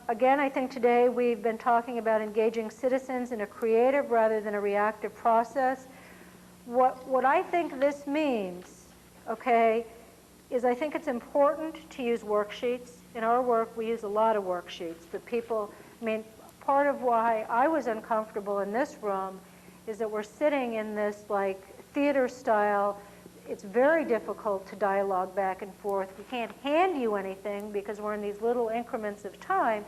Again, I think today we've been talking about engaging citizens in a creative rather than a reactive process. What I think this means, okay, is I think it's important to use worksheets. In our work, we use a lot of worksheets. The people, I mean, part of why I was uncomfortable in this room is that we're sitting in this like theater style. It's very difficult to dialogue back and forth. We can't hand you anything because we're in these little increments of time.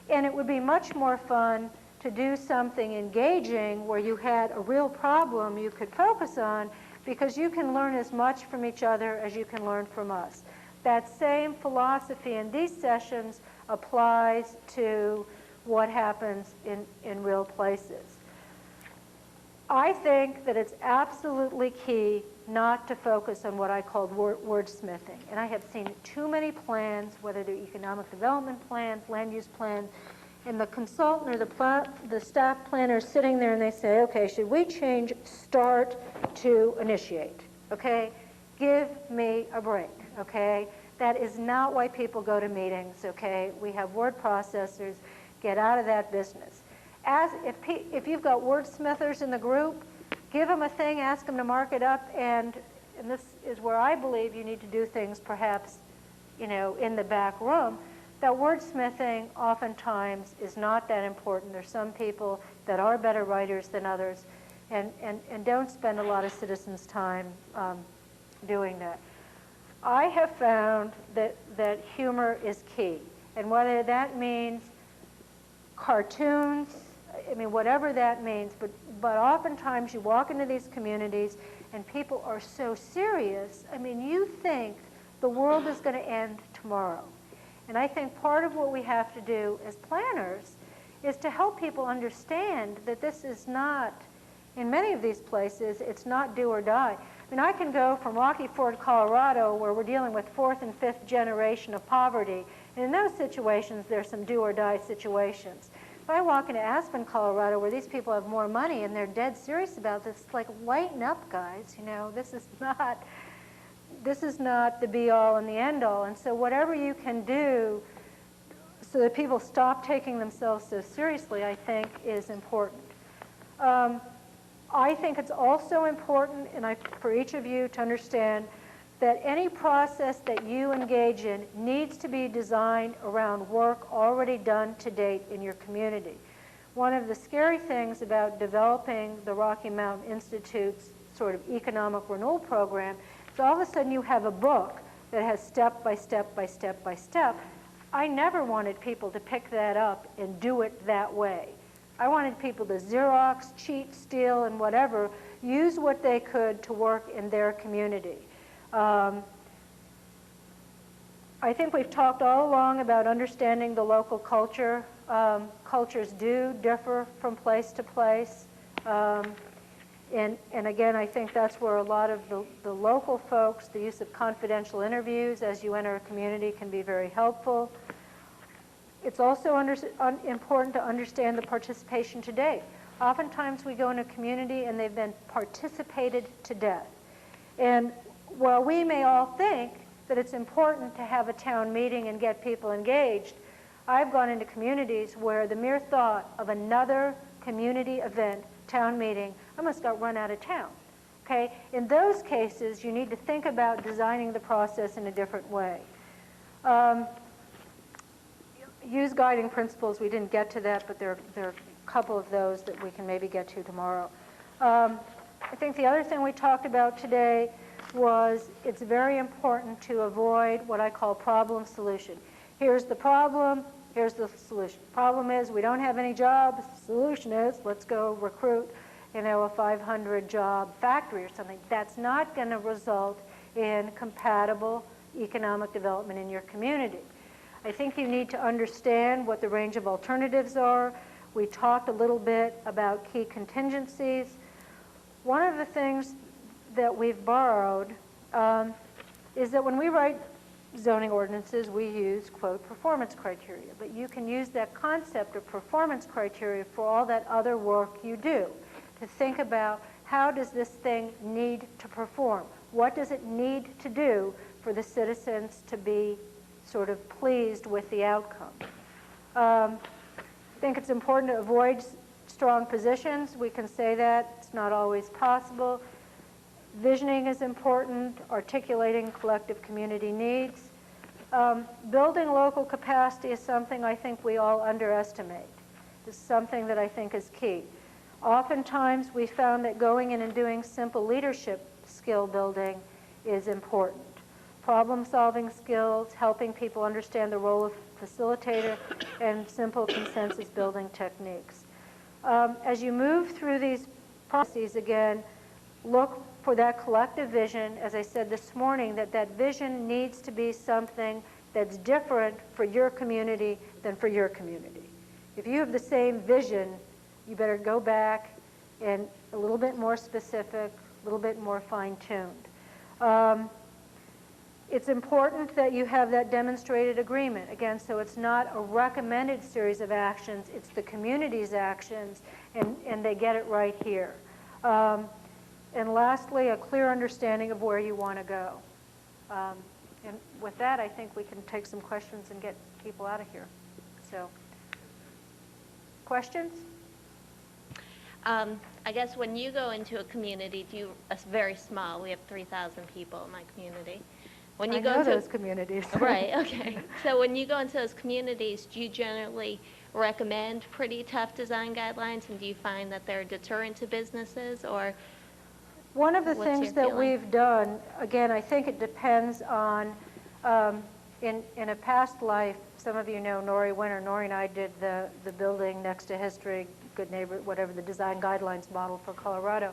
And it would be much more fun to do something engaging where you had a real problem you could focus on, because you can learn as much from each other as you can learn from us. That same philosophy in these sessions applies to what happens in real places. I think that it's absolutely key not to focus on what I called wordsmithing. And I have seen too many plans, whether they're economic development plans, land use plans, and the consultant or the staff planner is sitting there and they say, okay, should we change start to initiate? Okay, give me a break, okay? That is not why people go to meetings, okay? We have word processors. Get out of that business. If you've got wordsmithers in the group, give them a thing, ask them to mark it up, and this is where I believe you need to do things perhaps, you know, in the back room. That wordsmithing oftentimes is not that important. There's some people that are better writers than others, and don't spend a lot of citizens' time doing that. I have found that humor is key, and whether that means cartoons, I mean, whatever that means, but oftentimes you walk into these communities and people are so serious. I mean, you think the world is going to end tomorrow. And I think part of what we have to do as planners is to help people understand that this is not, in many of these places, it's not do or die. I mean, I can go from Rocky Ford, Colorado, where we're dealing with 4th and 5th generation of poverty, And in those situations, there's some do or die situations. If I walk into Aspen, Colorado, where these people have more money and they're dead serious about this, it's like, lighten up, guys. You know, this is not the be-all and the end-all. And so whatever you can do so that people stop taking themselves so seriously, I think, is important. I think it's also important, for each of you to understand that any process that you engage in needs to be designed around work already done to date in your community. One of the scary things about developing the Rocky Mountain Institute's sort of economic renewal program is all of a sudden you have a book that has step by step by step by step. I never wanted people to pick that up and do it that way. I wanted people to Xerox, cheat, steal, and whatever, use what they could to work in their community. I think we've talked all along about understanding the local culture. Cultures do differ from place to place. And again, I think that's where a lot of the local folks, the use of confidential interviews as you enter a community can be very helpful. It's also important to understand the participation to date. Oftentimes we go in a community and they've been participated to death. And while we may all think that it's important to have a town meeting and get people engaged, I've gone into communities where the mere thought of another community event, town meeting, I almost got run out of town. Okay? In those cases, you need to think about designing the process in a different way. Use guiding principles. We didn't get to that, but there are a couple of those that we can maybe get to tomorrow. I think the other thing we talked about today was it's very important to avoid what I call problem solution. Here's the problem, here's the solution. Problem is we don't have any jobs. Solution is let's go recruit, a 500 job factory or something. That's not going to result in compatible economic development in your community. I think you need to understand what the range of alternatives are. We talked a little bit about key contingencies. One of the things that we've borrowed is that when we write zoning ordinances, we use, quote, performance criteria. But you can use that concept of performance criteria for all that other work you do, to think about how does this thing need to perform? What does it need to do for the citizens to be sort of pleased with the outcome? I think it's important to avoid strong positions. We can say that. It's not always possible. Visioning is important, articulating collective community needs. Building local capacity is something I think we all underestimate. It's something that I think is key. Oftentimes we found that going in and doing simple leadership skill building is important. Problem-solving skills, helping people understand the role of facilitator, and simple consensus building techniques. As you move through these processes, again, look for that collective vision. As I said this morning, that vision needs to be something that's different for your community than for your community. If you have the same vision, you better go back and a little bit more specific, a little bit more fine-tuned. It's important that you have that demonstrated agreement. Again, so it's not a recommended series of actions, it's the community's actions, and they get it right here. And lastly, a clear understanding of where you want to go. And with that, I think we can take some questions and get people out of here. So, questions? I guess when you go into a community, it's very small. We have 3,000 people in my community. When you I go know into those communities. Right, okay. So when you go into those communities, do you generally recommend pretty tough design guidelines, and do you find that they're a deterrent to businesses, or one of the what's things your that feeling? we've done, again, I think it depends on, in a past life, some of you know Nori Winter. Nori and I did the building next to history, good neighbor, whatever, the design guidelines model for Colorado.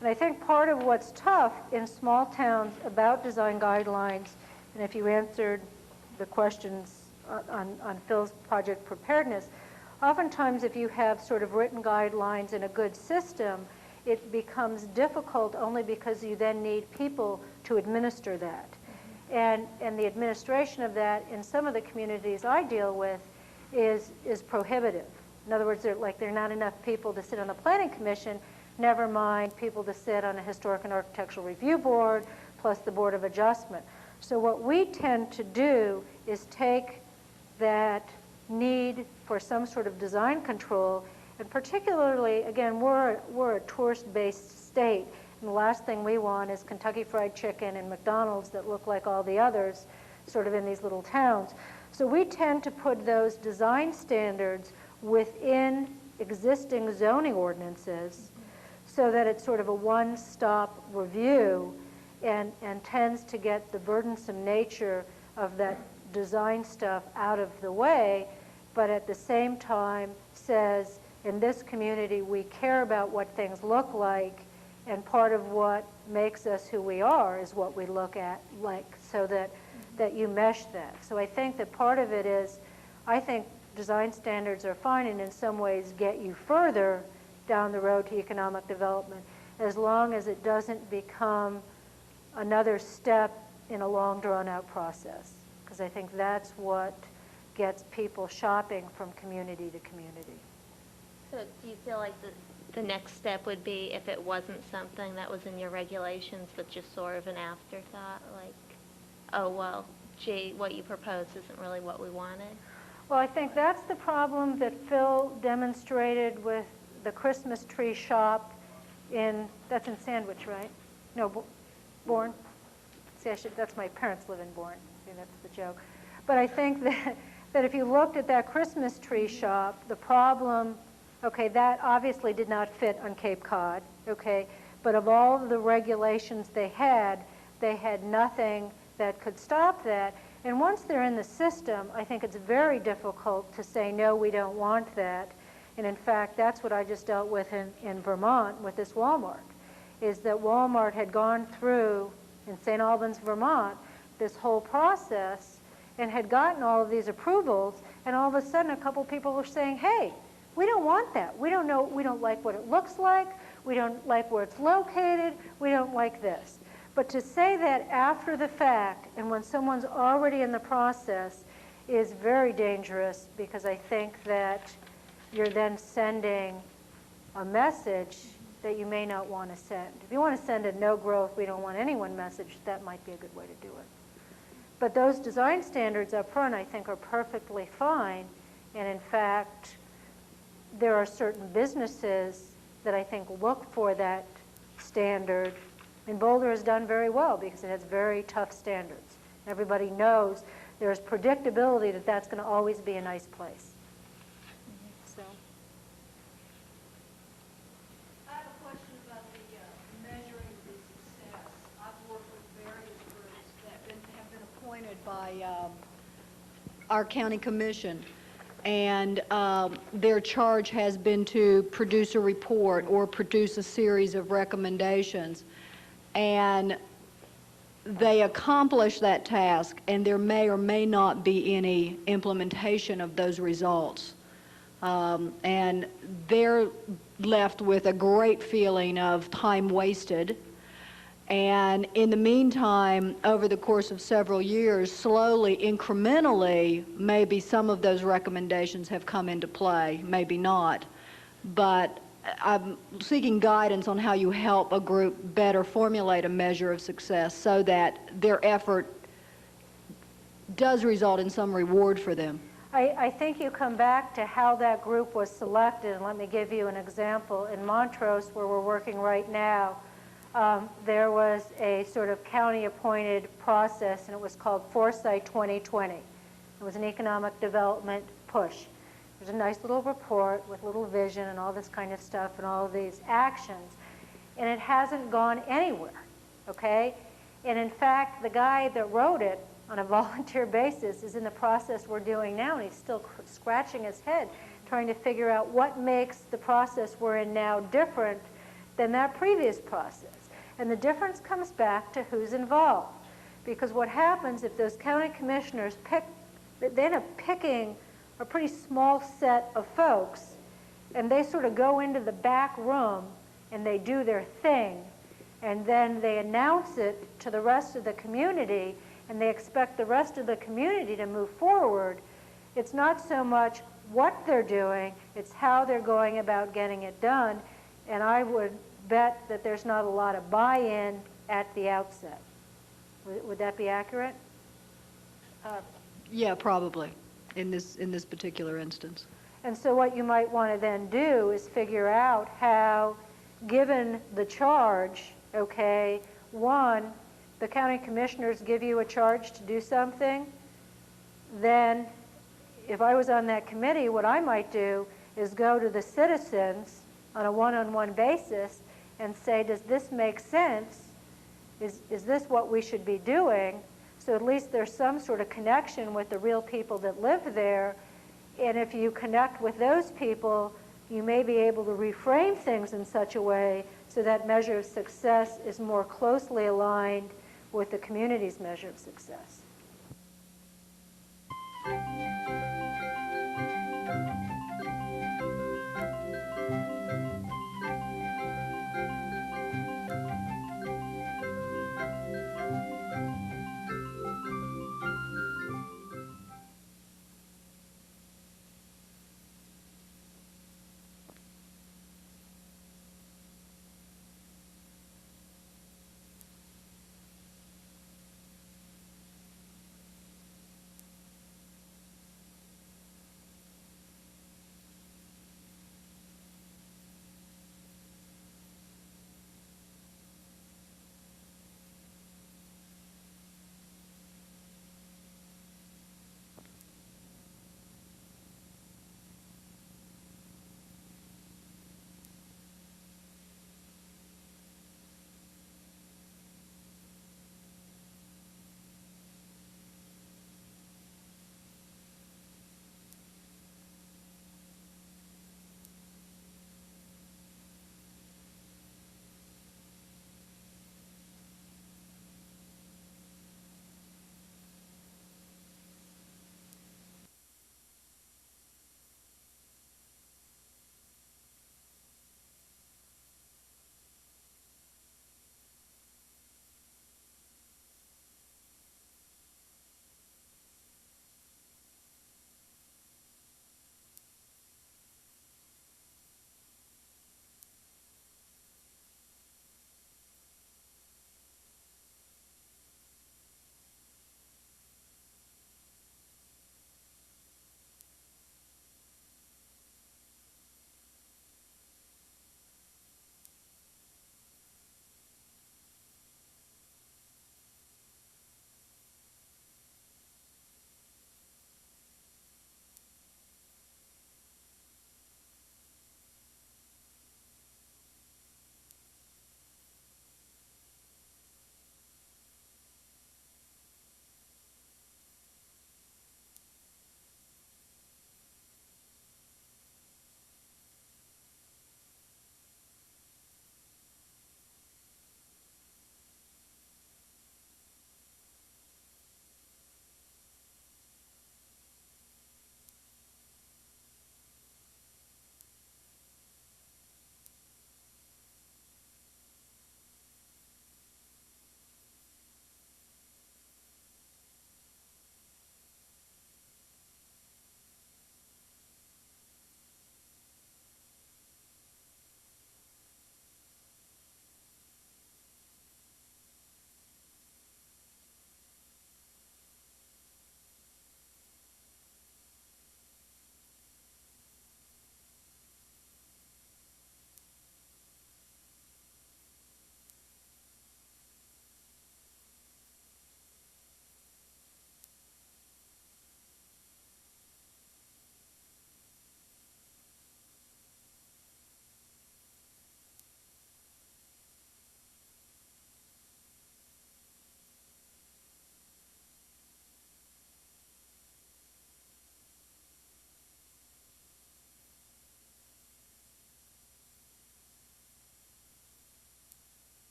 And I think part of what's tough in small towns about design guidelines, and if you answered the questions on Phil's project preparedness, oftentimes if you have sort of written guidelines and a good system, it becomes difficult only because you then need people to administer that. And the administration of that in some of the communities I deal with is prohibitive. In other words, there are not enough people to sit on the planning commission, never mind people to sit on a historic and architectural review board, plus the board of adjustment. So what we tend to do is take that need for some sort of design control, and particularly, again, we're a tourist-based state, and the last thing we want is Kentucky Fried Chicken and McDonald's that look like all the others sort of in these little towns. So we tend to put those design standards within existing zoning ordinances so that it's sort of a one-stop review and tends to get the burdensome nature of that design stuff out of the way, but at the same time says, in this community, we care about what things look like, and part of what makes us who we are is what we look at like, so that you mesh that. So I think that part of it is, I think design standards are fine and in some ways get you further down the road to economic development, as long as it doesn't become another step in a long drawn-out process. Because I think that's what gets people shopping from community to community. So do you feel like the next step would be if it wasn't something that was in your regulations, but just sort of an afterthought, like, oh, well, gee, what you proposed isn't really what we wanted? Well, I think that's the problem that Phil demonstrated with the Christmas tree shop that's in Sandwich, right? No, Bourne. See, that's my parents live in Bourne. See, that's the joke. But I think that if you looked at that Christmas tree shop, the problem, okay, that obviously did not fit on Cape Cod, okay, but of all of the regulations they had nothing that could stop that. And once they're in the system, I think it's very difficult to say, no, we don't want that. And in fact, that's what I just dealt with in Vermont with this Walmart, is that Walmart had gone through, in St. Albans, Vermont, this whole process and had gotten all of these approvals, and all of a sudden a couple people were saying, hey, we don't want that. We don't know, we don't like what it looks like, we don't like where it's located, we don't like this. But to say that after the fact, and when someone's already in the process, is very dangerous, because I think that you're then sending a message that you may not want to send. If you want to send a no growth, we don't want anyone message, that might be a good way to do it. But those design standards up front, I think, are perfectly fine. And in fact, there are certain businesses that I think look for that standard. And Boulder has done very well because it has very tough standards. Everybody knows there's predictability that that's going to always be a nice place. So. I have a question about the measuring the success. I've worked with various groups that have been appointed by our county commission, and their charge has been to produce a report or produce a series of recommendations. And they accomplish that task, and there may or may not be any implementation of those results. And they're left with a great feeling of time wasted. And in the meantime, over the course of several years, slowly, incrementally, maybe some of those recommendations have come into play, maybe not. But I'm seeking guidance on how you help a group better formulate a measure of success so that their effort does result in some reward for them. I think you come back to how that group was selected, and let me give you an example. In Montrose, where we're working right now, there was a sort of county-appointed process, and it was called Foresight 2020. It was an economic development push. There's a nice little report with little vision and all this kind of stuff and all of these actions, and it hasn't gone anywhere, okay? And in fact, the guy that wrote it on a volunteer basis is in the process we're doing now, and he's still scratching his head trying to figure out what makes the process we're in now different than that previous process. And the difference comes back to who's involved. Because what happens if those county commissioners they end up picking a pretty small set of folks, and they sort of go into the back room and they do their thing, and then they announce it to the rest of the community, and they expect the rest of the community to move forward, it's not so much what they're doing, it's how they're going about getting it done. And I would bet that there's not a lot of buy-in at the outset. Would that be accurate? Yeah, probably, in this particular instance. And so what you might want to then do is figure out how, given the charge, okay, one, the county commissioners give you a charge to do something, then if I was on that committee, what I might do is go to the citizens on a one-on-one basis and say, does this make sense? Is this what we should be doing? So at least there's some sort of connection with the real people that live there. And if you connect with those people, you may be able to reframe things in such a way so that measure of success is more closely aligned with the community's measure of success.